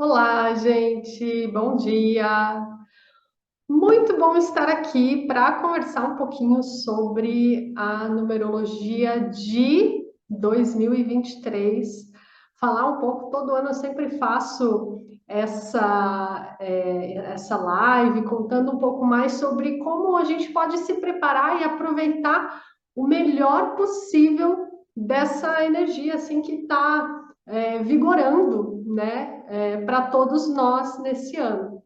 Olá, gente, bom dia. Muito bom estar aqui para conversar um pouquinho sobre a numerologia de 2023. Falar um pouco, todo ano eu sempre faço essa live contando um pouco mais sobre como a gente pode se preparar e aproveitar o melhor possível dessa energia assim que está vigorando, né, para todos nós nesse ano.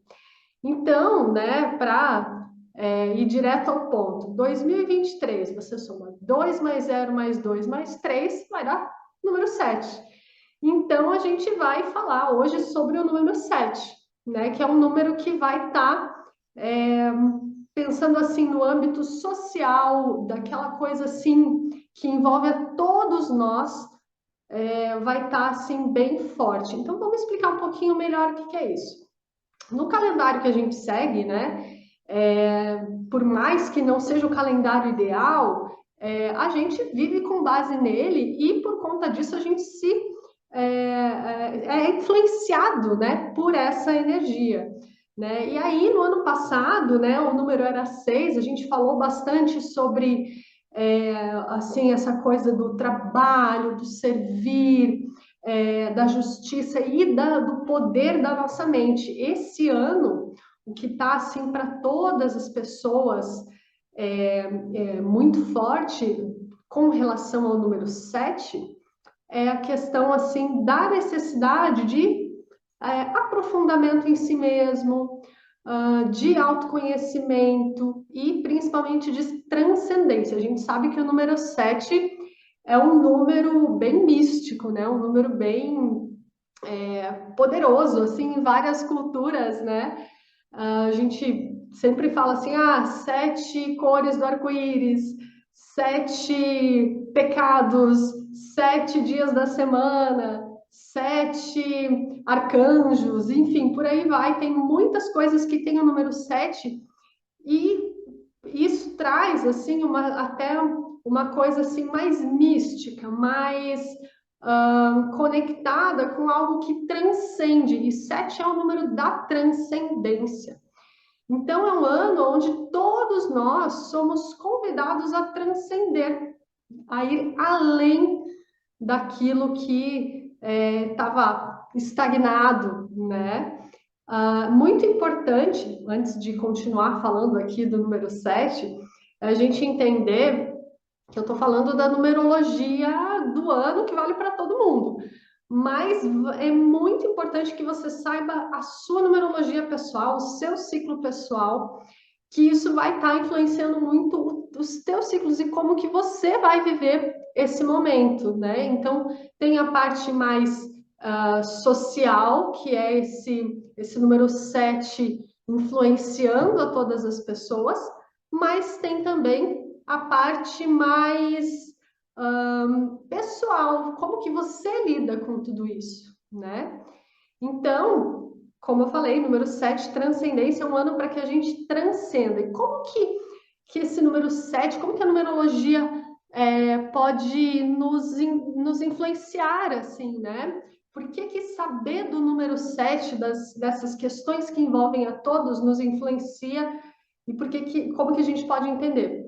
Então, né, para ir direto ao ponto, 2023, você soma 2 mais 0 mais 2 mais 3, vai dar número 7. Então, a gente vai falar hoje sobre o número 7, né, que é um número que vai estar pensando assim no âmbito social, daquela coisa assim que envolve a todos nós, vai estar assim bem forte. Então, vamos explicar um pouquinho melhor o que é isso. No calendário que a gente segue, né? Por mais que não seja o calendário ideal, a gente vive com base nele e por conta disso a gente é influenciado, né, por essa energia. Né? E aí, no ano passado, né, o número era 6, a gente falou bastante sobre assim, essa coisa do trabalho, do servir, da justiça e do poder da nossa mente. Esse ano, o que está assim para todas as pessoas muito forte com relação ao número 7 é a questão assim da necessidade de aprofundamento em si mesmo, de autoconhecimento e principalmente de transcendência. A gente sabe que o número 7 é um número bem místico, né? Um número bem poderoso, assim, em várias culturas, né? A gente sempre fala assim, 7 cores do arco-íris, 7 pecados, 7 dias da semana, 7 arcanjos, enfim, por aí vai. Tem muitas coisas que tem o número 7 e isso traz assim até uma coisa assim mais mística, mais conectada com algo que transcende. E 7 é o número da transcendência. Então é um ano onde todos nós somos convidados a transcender, a ir além daquilo que estava estagnado, né? Muito importante, antes de continuar falando aqui do número 7, a gente entender que eu estou falando da numerologia do ano que vale para todo mundo. Mas é muito importante que você saiba a sua numerologia pessoal, o seu ciclo pessoal, que isso vai estar influenciando muito os teus ciclos e como que você vai viver esse momento, né? Então, tem a parte mais social, que é esse número 7 influenciando a todas as pessoas, mas tem também a parte mais pessoal, como que você lida com tudo isso, né? Então, como eu falei, número 7, transcendência, é um ano para que a gente transcenda. E como que esse número 7, como que a numerologia pode nos influenciar, assim, né? Por que saber do número 7, dessas questões que envolvem a todos, nos influencia e como que a gente pode entender?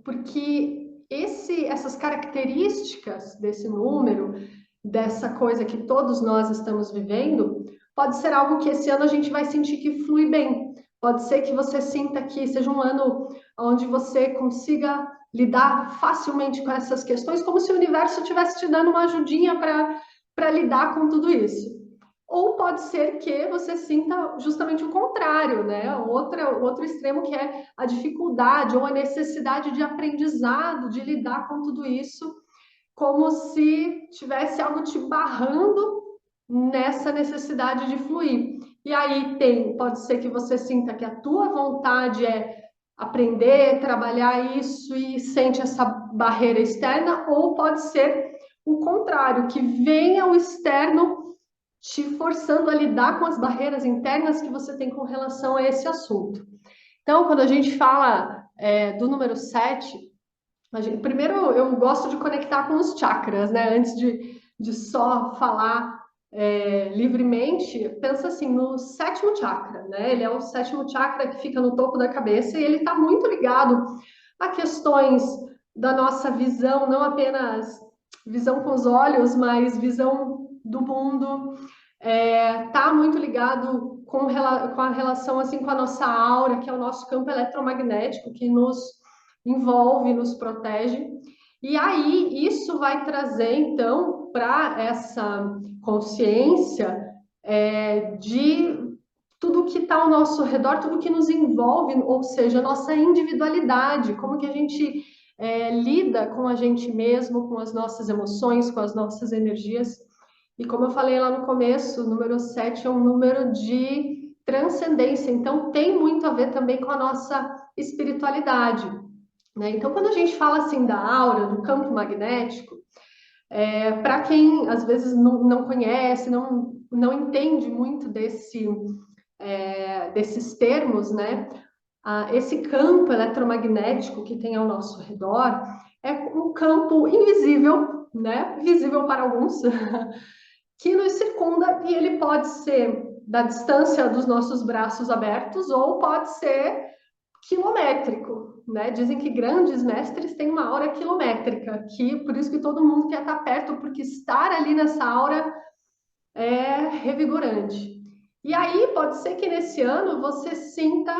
Porque essas características desse número, dessa coisa que todos nós estamos vivendo, pode ser algo que esse ano a gente vai sentir que flui bem. Pode ser que você sinta que seja um ano onde você consiga lidar facilmente com essas questões, como se o universo estivesse te dando uma ajudinha para lidar com tudo isso. Ou pode ser que você sinta justamente o contrário, né? Outro extremo que é a dificuldade ou a necessidade de aprendizado, de lidar com tudo isso, como se tivesse algo te barrando nessa necessidade de fluir. E aí pode ser que você sinta que a tua vontade é aprender, trabalhar isso e sente essa barreira externa, ou pode ser o contrário, que venha o externo te forçando a lidar com as barreiras internas que você tem com relação a esse assunto. Então, quando a gente fala do número 7, primeiro eu gosto de conectar com os chakras, né? Antes de só falar livremente, pensa assim, no sétimo chakra, né? Ele é o sétimo chakra que fica no topo da cabeça e ele está muito ligado a questões da nossa visão, não apenas visão com os olhos, mas visão do mundo. Tá muito ligado com a relação assim com a nossa aura, que é o nosso campo eletromagnético que nos envolve, nos protege. E aí isso vai trazer então para essa consciência de tudo que está ao nosso redor, tudo que nos envolve, ou seja, a nossa individualidade, como que a gente lida com a gente mesmo, com as nossas emoções, com as nossas energias. E como eu falei lá no começo, o número 7 é um número de transcendência, então tem muito a ver também com a nossa espiritualidade, né? Então, quando a gente fala assim da aura, do campo magnético, para quem às vezes não conhece, não entende muito desses termos, né? Esse campo eletromagnético que tem ao nosso redor é um campo invisível, né? Visível para alguns, que nos circunda e ele pode ser da distância dos nossos braços abertos ou pode ser quilométrico, né? Dizem que grandes mestres têm uma aura quilométrica, que por isso que todo mundo quer estar perto, porque estar ali nessa aura é revigorante. E aí pode ser que nesse ano você sinta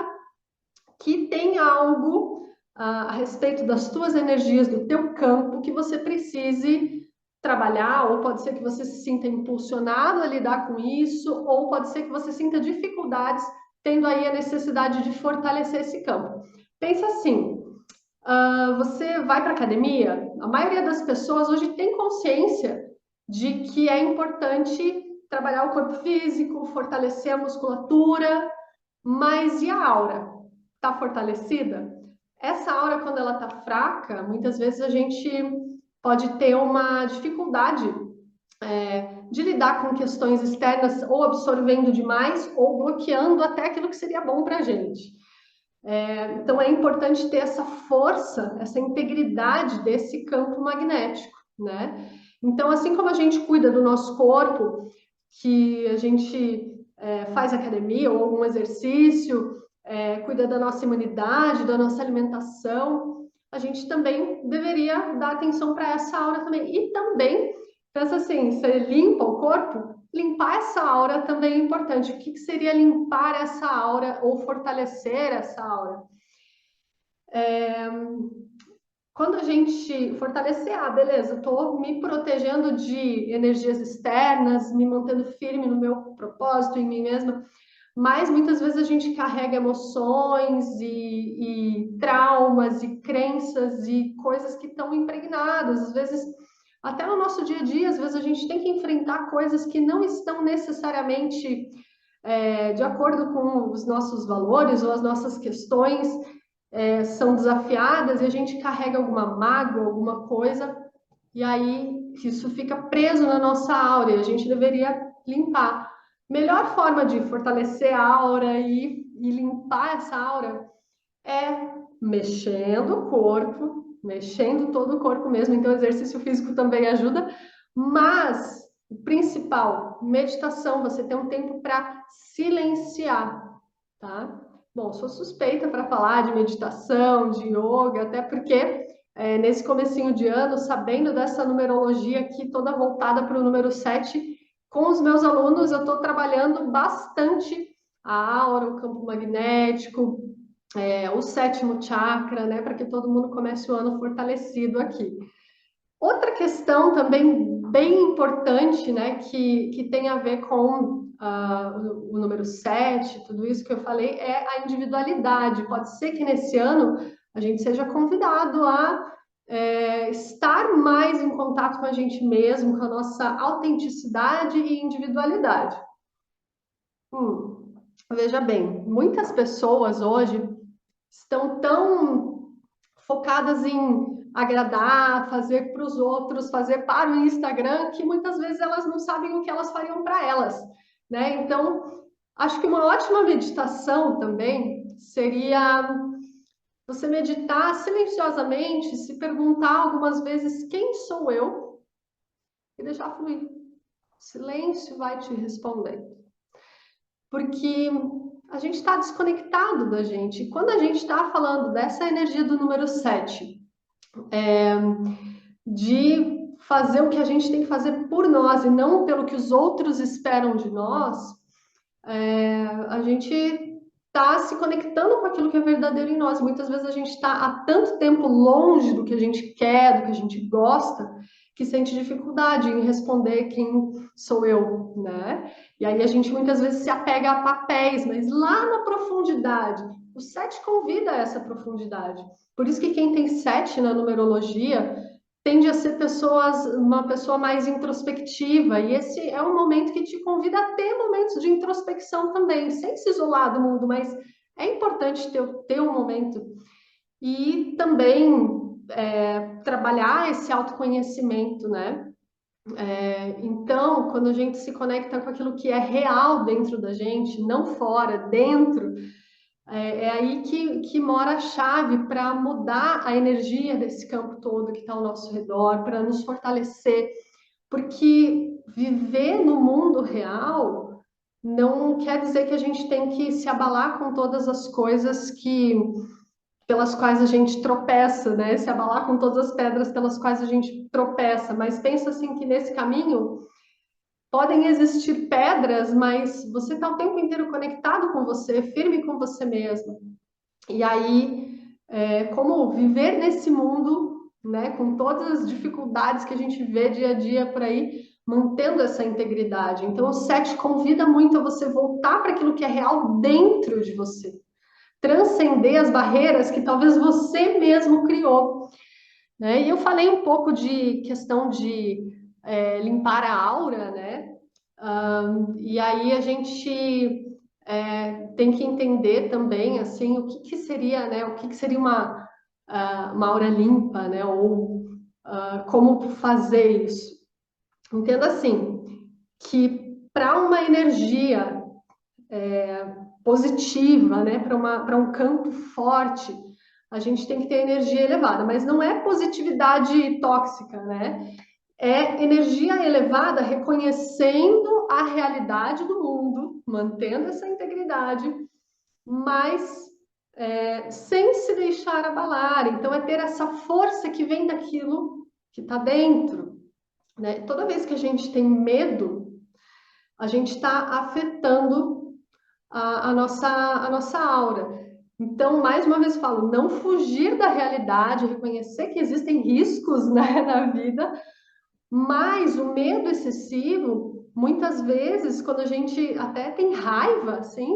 que tem algo a respeito das tuas energias, do teu campo, que você precise trabalhar, ou pode ser que você se sinta impulsionado a lidar com isso, ou pode ser que você sinta dificuldades, tendo aí a necessidade de fortalecer esse campo. Pensa assim, você vai para academia, a maioria das pessoas hoje tem consciência de que é importante trabalhar o corpo físico, fortalecer a musculatura, mas e a aura? Está fortalecida? Essa aura, quando ela está fraca, muitas vezes a gente pode ter uma dificuldade de lidar com questões externas, ou absorvendo demais, ou bloqueando até aquilo que seria bom para a gente. Então é importante ter essa força, essa integridade desse campo magnético, né? Então, assim como a gente cuida do nosso corpo, que a gente faz academia ou algum exercício, cuida da nossa imunidade, da nossa alimentação, a gente também deveria dar atenção para essa aura também. E também, pensa assim, você limpa o corpo, limpar essa aura também é importante. O que seria limpar essa aura ou fortalecer essa aura? Quando a gente fortalecer, beleza, estou me protegendo de energias externas, me mantendo firme no meu propósito, em mim mesma, mas muitas vezes a gente carrega emoções e traumas e crenças e coisas que estão impregnadas, às vezes até no nosso dia a dia, às vezes a gente tem que enfrentar coisas que não estão necessariamente de acordo com os nossos valores ou as nossas questões são desafiadas e a gente carrega alguma mágoa, alguma coisa, e aí isso fica preso na nossa aura e a gente deveria limpar. Melhor forma de fortalecer a aura e limpar essa aura é mexendo o corpo, mexendo todo o corpo mesmo, então o exercício físico também ajuda, mas o principal, meditação, você tem um tempo para silenciar, tá? Bom, sou suspeita para falar de meditação, de yoga, até porque nesse comecinho de ano, sabendo dessa numerologia aqui toda voltada para o número 7, com os meus alunos eu estou trabalhando bastante a aura, o campo magnético, o sétimo chakra, né, para que todo mundo comece o ano fortalecido aqui. Outra questão também bem importante, né, que tem a ver com o número 7, tudo isso que eu falei, é a individualidade. Pode ser que nesse ano a gente seja convidado a estar mais em contato com a gente mesmo, com a nossa autenticidade e individualidade. Veja bem, muitas pessoas hoje estão tão focadas em agradar, fazer para os outros, fazer para o Instagram, que muitas vezes elas não sabem o que elas fariam para elas, né? Então, acho que uma ótima meditação também seria você meditar silenciosamente, se perguntar algumas vezes quem sou eu e deixar fluir. silêncio vai te responder. Porque a gente está desconectado da gente. E quando a gente está falando dessa energia do número 7, de fazer o que a gente tem que fazer por nós e não pelo que os outros esperam de nós, a gente está se conectando com aquilo que é verdadeiro em nós. Muitas vezes a gente está há tanto tempo longe do que a gente quer, do que a gente gosta, que sente dificuldade em responder quem sou eu, né? E aí a gente muitas vezes se apega a papéis, mas lá na profundidade, o 7 convida a essa profundidade. Por isso que quem tem 7 na numerologia tende a ser uma pessoa mais introspectiva, e esse é um momento que te convida a ter momentos de introspecção também, sem se isolar do mundo, mas é importante ter um momento e também trabalhar esse autoconhecimento, né? Então, quando a gente se conecta com aquilo que é real dentro da gente, não fora, dentro, é aí que mora a chave para mudar a energia desse campo todo que está ao nosso redor, para nos fortalecer. Porque viver no mundo real não quer dizer que a gente tem que se abalar com todas as coisas pelas quais a gente tropeça, né? Se abalar com todas as pedras pelas quais a gente tropeça. Mas pensa assim que nesse caminho podem existir pedras, mas você está o tempo inteiro conectado com você, firme com você mesmo. E aí, como viver nesse mundo, né, com todas as dificuldades que a gente vê dia a dia por aí, mantendo essa integridade. Então, o 7 convida muito a você voltar para aquilo que é real dentro de você, transcender as barreiras que talvez você mesmo criou, né? E eu falei um pouco de questão de limpar a aura, né? E aí a gente tem que entender também assim o que, que seria, né? O que, que seria uma aura limpa, né? Ou como fazer isso. Entenda assim que para uma energia positiva, né? Para um campo forte, a gente tem que ter energia elevada, mas não é positividade tóxica, né? É energia elevada reconhecendo a realidade do mundo, mantendo essa integridade, mas sem se deixar abalar. Então, é ter essa força que vem daquilo que está dentro, né? Toda vez que a gente tem medo, a gente está afetando a nossa aura. Então, mais uma vez falo, não fugir da realidade, reconhecer que existem riscos, né, na vida, mas o medo excessivo, muitas vezes, quando a gente até tem raiva, assim,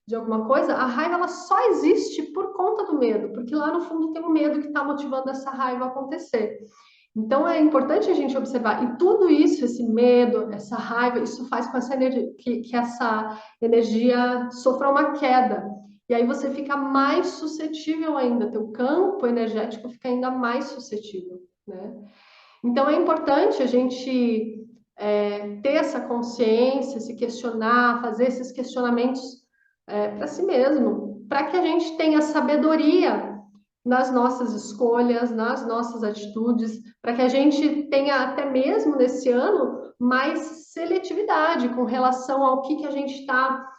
de alguma coisa, a raiva ela só existe por conta do medo, porque lá no fundo tem um medo que está motivando essa raiva a acontecer. Então é importante a gente observar, e tudo isso, esse medo, essa raiva, isso faz com essa energia, que essa energia sofra uma queda. E aí você fica mais suscetível ainda, teu campo energético fica ainda mais suscetível, né? Então é importante a gente ter essa consciência, se questionar, fazer esses questionamentos para si mesmo, para que a gente tenha sabedoria nas nossas escolhas, nas nossas atitudes, para que a gente tenha até mesmo nesse ano mais seletividade com relação ao que a gente está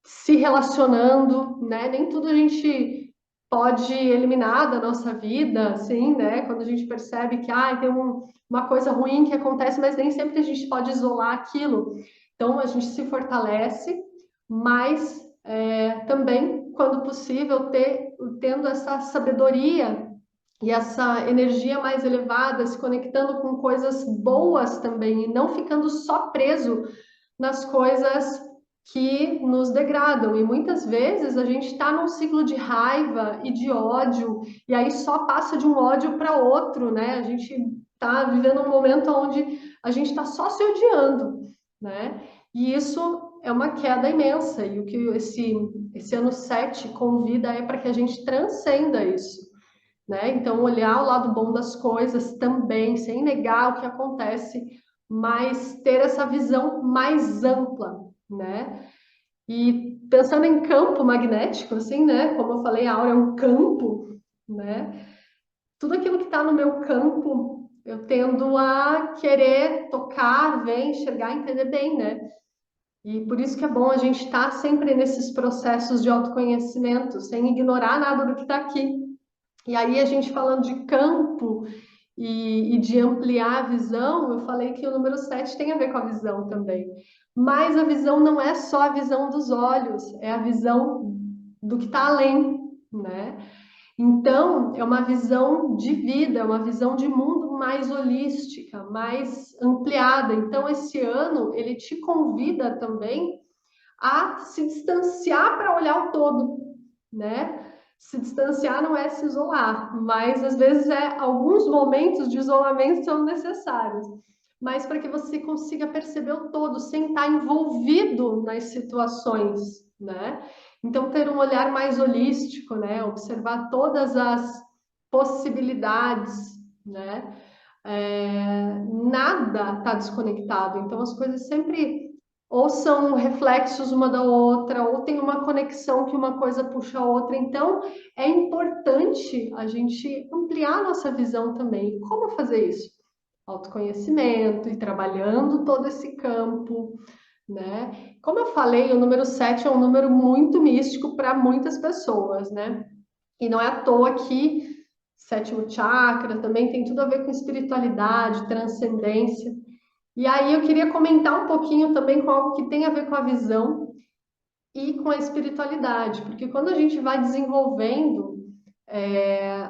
se relacionando, né? Nem tudo a gente pode eliminar da nossa vida, assim, né? Quando a gente percebe que tem uma coisa ruim que acontece, mas nem sempre a gente pode isolar aquilo. Então a gente se fortalece, mas também, quando possível, tendo essa sabedoria e essa energia mais elevada, se conectando com coisas boas também, e não ficando só preso nas coisas que nos degradam. E muitas vezes a gente está num ciclo de raiva e de ódio, e aí só passa de um ódio para outro, né? A gente está vivendo um momento onde a gente está só se odiando, né? E isso é uma queda imensa, e o que esse ano 7 convida é para que a gente transcenda isso, né? Então, olhar o lado bom das coisas também, sem negar o que acontece, mas ter essa visão mais ampla, né? E pensando em campo magnético, assim, né? Como eu falei, a aura é um campo, né? Tudo aquilo que está no meu campo eu tendo a querer tocar, ver, enxergar, entender bem, né? E por isso que é bom a gente estar sempre nesses processos de autoconhecimento, sem ignorar nada do que está aqui. E aí, a gente falando de campo e de ampliar a visão, eu falei que o número 7 tem a ver com a visão também. Mas a visão não é só a visão dos olhos, é a visão do que está além, né? Então, é uma visão de vida, é uma visão de mundo mais holística, mais ampliada. Então, esse ano, ele te convida também a se distanciar para olhar o todo, né? Se distanciar não é se isolar, mas às vezes alguns momentos de isolamento são necessários, mas para que você consiga perceber o todo sem estar envolvido nas situações, né? Então ter um olhar mais holístico, né? Observar todas as possibilidades, né? Nada está desconectado, então as coisas sempre ou são reflexos uma da outra, ou tem uma conexão que uma coisa puxa a outra. Então, é importante a gente ampliar a nossa visão também. Como fazer isso? Autoconhecimento e trabalhando todo esse campo, né? Como eu falei, o número 7 é um número muito místico para muitas pessoas, né? E não é à toa que sétimo chakra também tem tudo a ver com espiritualidade, transcendência. E aí eu queria comentar um pouquinho também com algo que tem a ver com a visão e com a espiritualidade, porque quando a gente vai desenvolvendo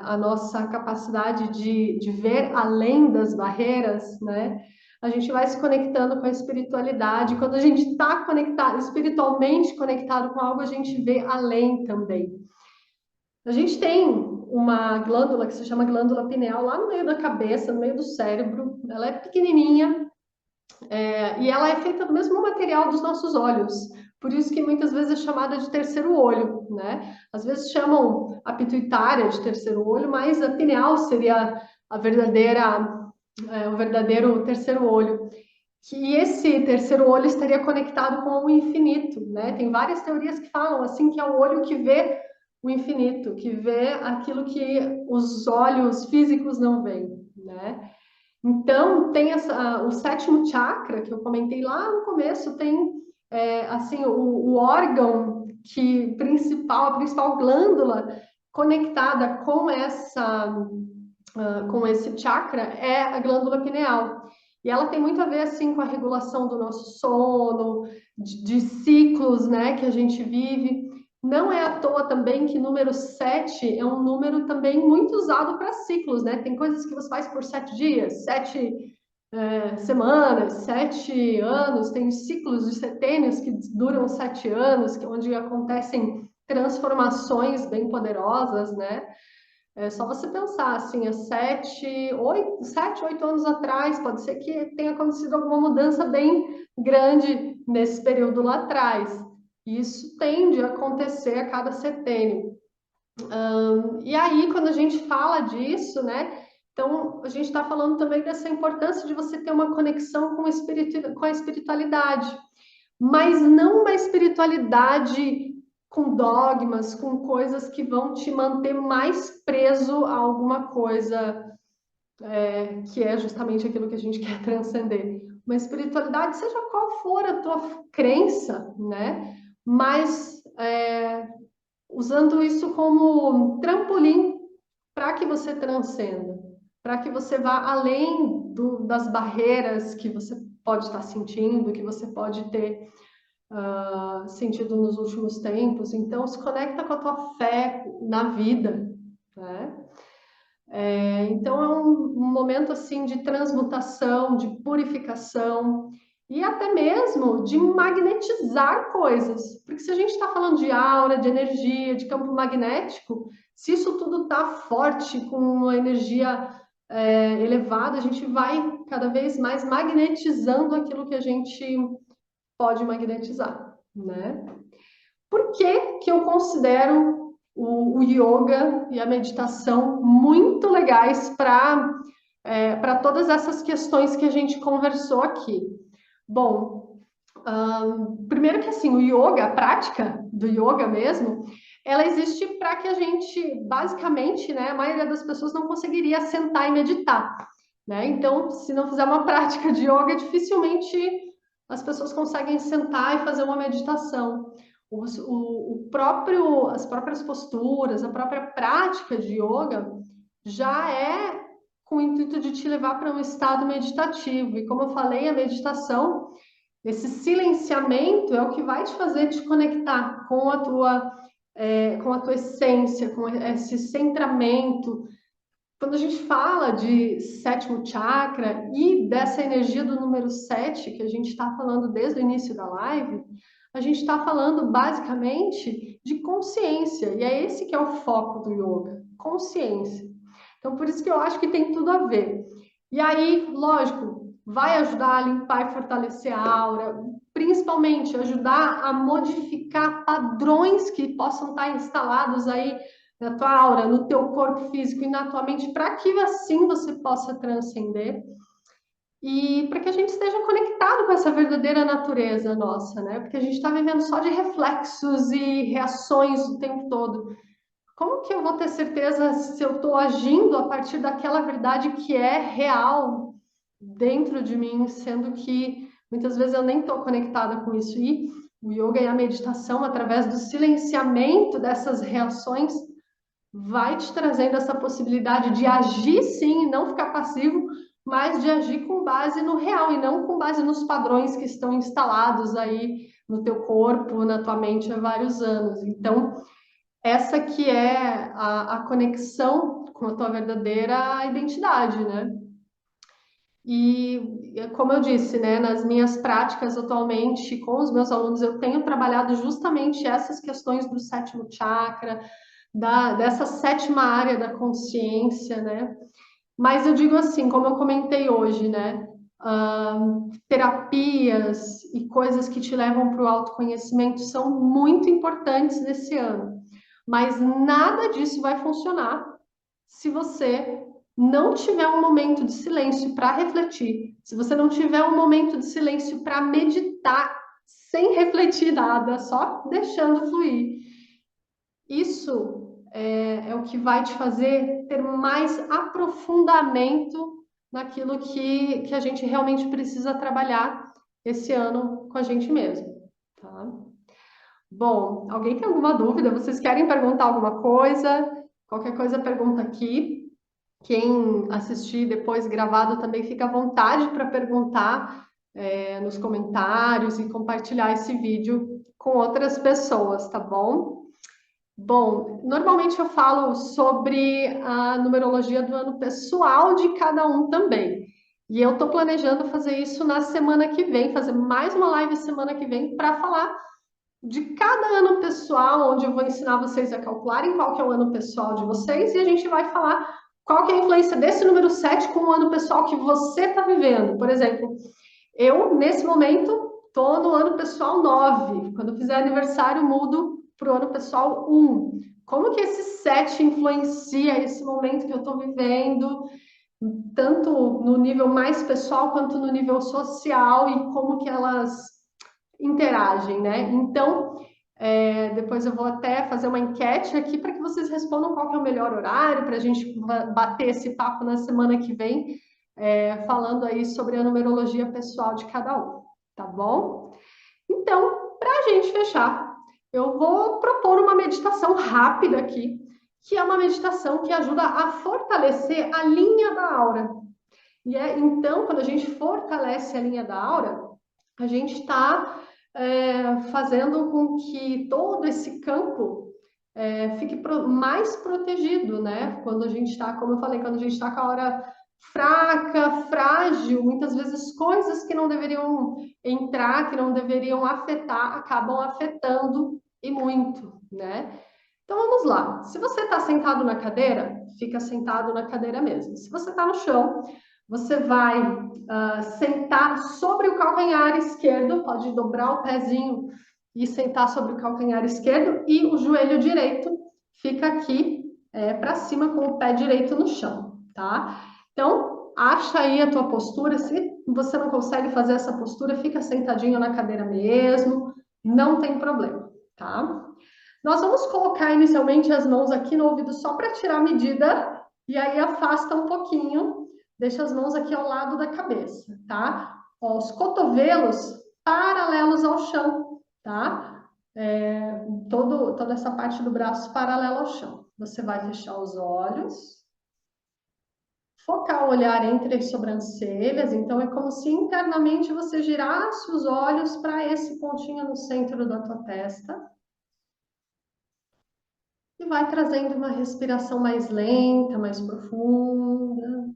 a nossa capacidade de ver além das barreiras, né? A gente vai se conectando com a espiritualidade. Quando a gente está conectado, espiritualmente conectado com algo, a gente vê além também. A gente tem uma glândula que se chama glândula pineal lá no meio da cabeça, no meio do cérebro. Ela é pequenininha, e ela é feita do mesmo material dos nossos olhos. Por isso que muitas vezes é chamada de terceiro olho, né? Às vezes chamam a pituitária de terceiro olho, mas a pineal seria a verdadeira, o verdadeiro terceiro olho. Que esse terceiro olho estaria conectado com o infinito, né? Tem várias teorias que falam assim que é o olho que vê o infinito, que vê aquilo que os olhos físicos não veem, né? Então, tem o sétimo chakra, que eu comentei lá no começo, tem assim, o órgão a principal glândula conectada com esse chakra é a glândula pineal. E ela tem muito a ver assim com a regulação do nosso sono, de ciclos, né, que a gente vive. Não é à toa também que número 7 é um número também muito usado para ciclos, né? Tem coisas que você faz por 7 dias, 7 semanas, 7 anos, tem ciclos de setênios que duram 7 anos, onde acontecem transformações bem poderosas, né? É só você pensar assim, há 7, 8 anos atrás, pode ser que tenha acontecido alguma mudança bem grande nesse período lá atrás. Isso tende a acontecer a cada setênio. E aí, quando a gente fala disso, né? Então, a gente está falando também dessa importância de você ter uma conexão com a espiritualidade, mas não uma espiritualidade com dogmas, com coisas que vão te manter mais preso a alguma coisa, que é justamente aquilo que a gente quer transcender. Uma espiritualidade, seja qual for a tua crença, né? Mas usando isso como trampolim para que você transcenda, para que você vá além das barreiras que você pode estar sentindo, que você pode ter sentido nos últimos tempos. Então, se conecta com a tua fé na vida, né? Então, é um momento assim de transmutação, de purificação e até mesmo de magnetizar coisas. Porque se a gente está falando de aura, de energia, de campo magnético, se isso tudo está forte, com uma energia elevada, a gente vai cada vez mais magnetizando aquilo que a gente pode magnetizar, né? Por que que eu considero o yoga e a meditação muito legais para todas essas questões que a gente conversou aqui? Bom, primeiro que assim, o yoga, a prática do yoga mesmo, ela existe para que a gente, basicamente, né, a maioria das pessoas não conseguiria sentar e meditar. né? Então, se não fizer uma prática de yoga, dificilmente as pessoas conseguem sentar e fazer uma meditação. As próprias posturas, a própria prática de yoga já é com o intuito de te levar para um estado meditativo. E como eu falei, a meditação, esse silenciamento é o que vai te fazer te conectar com a tua essência, com esse centramento. Quando a gente fala de sétimo chakra e dessa energia do número 7 que a gente está falando desde o início da live, a gente está falando basicamente de consciência, e é esse que é o foco do yoga, consciência. Então, por isso que eu acho que tem tudo a ver. E aí, lógico, vai ajudar a limpar e fortalecer a aura, principalmente ajudar a modificar padrões que possam estar instalados aí na tua aura, no teu corpo físico e na tua mente, para que assim você possa transcender e para que a gente esteja conectado com essa verdadeira natureza nossa, né? Porque a gente está vivendo só de reflexos e reações o tempo todo. Como que eu vou ter certeza se eu estou agindo a partir daquela verdade que é real dentro de mim, sendo que muitas vezes eu nem estou conectada com isso? E o yoga e a meditação, através do silenciamento dessas reações, vai te trazendo essa possibilidade de agir sim, e não ficar passivo, mas de agir com base no real e não com base nos padrões que estão instalados aí no teu corpo, na tua mente há vários anos. Então, essa que é a conexão com a tua verdadeira identidade, né? E como eu disse, né, nas minhas práticas atualmente com os meus alunos, eu tenho trabalhado justamente essas questões do sétimo chakra, dessa sétima área da consciência, né? Mas eu digo assim, como eu comentei hoje, né? Terapias e coisas que te levam para o autoconhecimento são muito importantes nesse ano, mas nada disso vai funcionar se você não tiver um momento de silêncio para refletir, se você não tiver um momento de silêncio para meditar sem refletir nada, só deixando fluir. Isso é o que vai te fazer ter mais aprofundamento naquilo que a gente realmente precisa trabalhar esse ano com a gente mesmo, tá? Bom, alguém tem alguma dúvida? Vocês querem perguntar alguma coisa? Qualquer coisa, pergunta aqui. Quem assistir depois gravado também fica à vontade para perguntar nos comentários e compartilhar esse vídeo com outras pessoas, tá bom? Bom, normalmente eu falo sobre a numerologia do ano pessoal de cada um também. E eu estou planejando fazer isso na semana que vem, fazer mais uma live semana que vem para falar de cada ano pessoal, onde eu vou ensinar vocês a calcularem qual que é o ano pessoal de vocês e a gente vai falar qual que é a influência desse número 7 com o ano pessoal que você está vivendo. Por exemplo, eu, nesse momento, estou no ano pessoal 9. Quando eu fizer aniversário, mudo para o ano pessoal 1. Como que esse 7 influencia esse momento que eu estou vivendo, tanto no nível mais pessoal quanto no nível social, e como que elas interagem, né? Então, depois eu vou até fazer uma enquete aqui para que vocês respondam qual que é o melhor horário para a gente bater esse papo na semana que vem, falando aí sobre a numerologia pessoal de cada um, tá bom? Então, para a gente fechar, eu vou propor uma meditação rápida aqui, que é uma meditação que ajuda a fortalecer a linha da aura. Então, quando a gente fortalece a linha da aura, a gente está fazendo com que todo esse campo fique mais protegido, né? Quando a gente está, como eu falei, quando a gente está com a aura fraca, frágil, muitas vezes coisas que não deveriam entrar, que não deveriam afetar, acabam afetando e muito, né? Então vamos lá. Se você está sentado na cadeira, fica sentado na cadeira mesmo. Se você está no chão, você vai sentar sobre o calcanhar esquerdo, pode dobrar o pezinho e sentar sobre o calcanhar esquerdo, e o joelho direito fica aqui para cima com o pé direito no chão, tá? Então, acha aí a tua postura. Se você não consegue fazer essa postura, fica sentadinho na cadeira mesmo, não tem problema, tá? Nós vamos colocar inicialmente as mãos aqui no ouvido só para tirar a medida, e aí afasta um pouquinho Deixa as mãos aqui ao lado da cabeça, tá? Ó, os cotovelos paralelos ao chão, tá? Toda essa parte do braço paralela ao chão. Você vai fechar os olhos, focar o olhar entre as sobrancelhas, então é como se internamente você girasse os olhos para esse pontinho no centro da tua testa. E vai trazendo uma respiração mais lenta, mais profunda.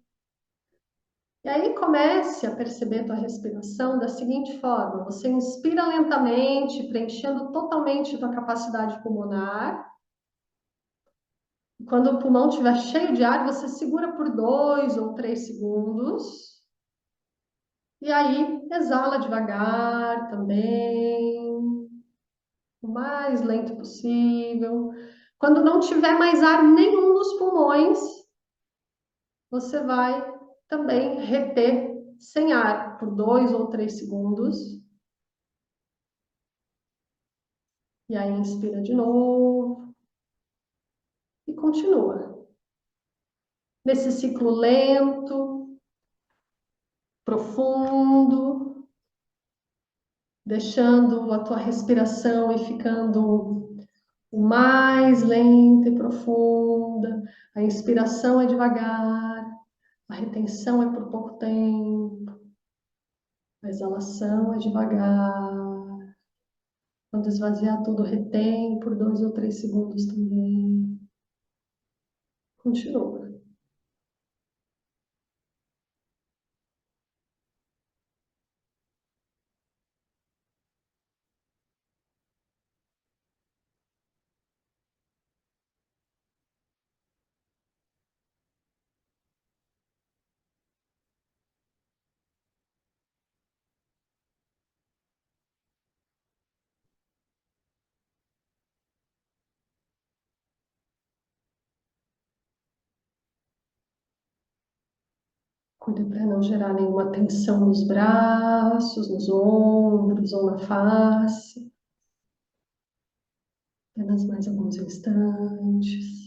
E aí comece a perceber a tua respiração da seguinte forma: você inspira lentamente, preenchendo totalmente a tua capacidade pulmonar. Quando o pulmão estiver cheio de ar, você segura por 2 ou 3 segundos. E aí exala devagar também, o mais lento possível. Quando não tiver mais ar nenhum nos pulmões, você vai também reter sem ar por 2 ou 3 segundos. E aí inspira de novo e continua. Nesse ciclo lento, profundo, deixando a tua respiração e ficando o mais lenta e profunda. A inspiração é devagar, a retenção é por pouco tempo, a exalação é devagar. Quando esvaziar tudo, retém por 2 ou 3 segundos também. Continua. Cuida para não gerar nenhuma tensão nos braços, nos ombros ou na face. Apenas mais alguns instantes.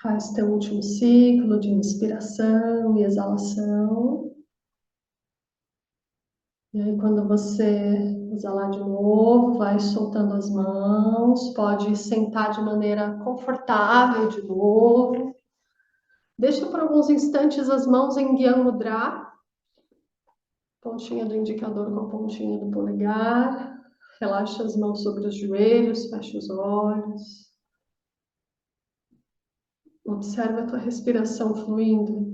Faz teu último ciclo de inspiração e exalação. E aí, quando você exalar de novo, vai soltando as mãos. Pode sentar de maneira confortável de novo. Deixa por alguns instantes as mãos em Gyan Mudra, pontinha do indicador com a pontinha do polegar. Relaxa as mãos sobre os joelhos, fecha os olhos. Observa a tua respiração fluindo.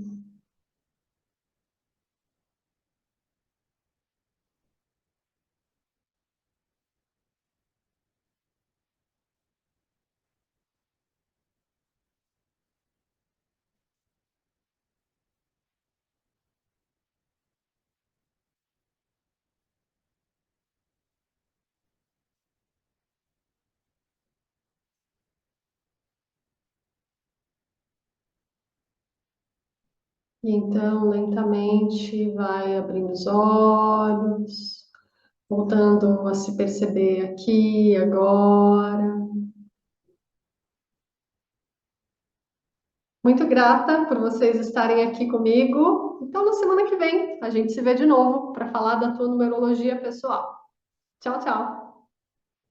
E então, lentamente, vai abrindo os olhos, voltando a se perceber aqui, agora. Muito grata por vocês estarem aqui comigo. Então, na semana que vem, a gente se vê de novo para falar da tua numerologia pessoal. Tchau, tchau!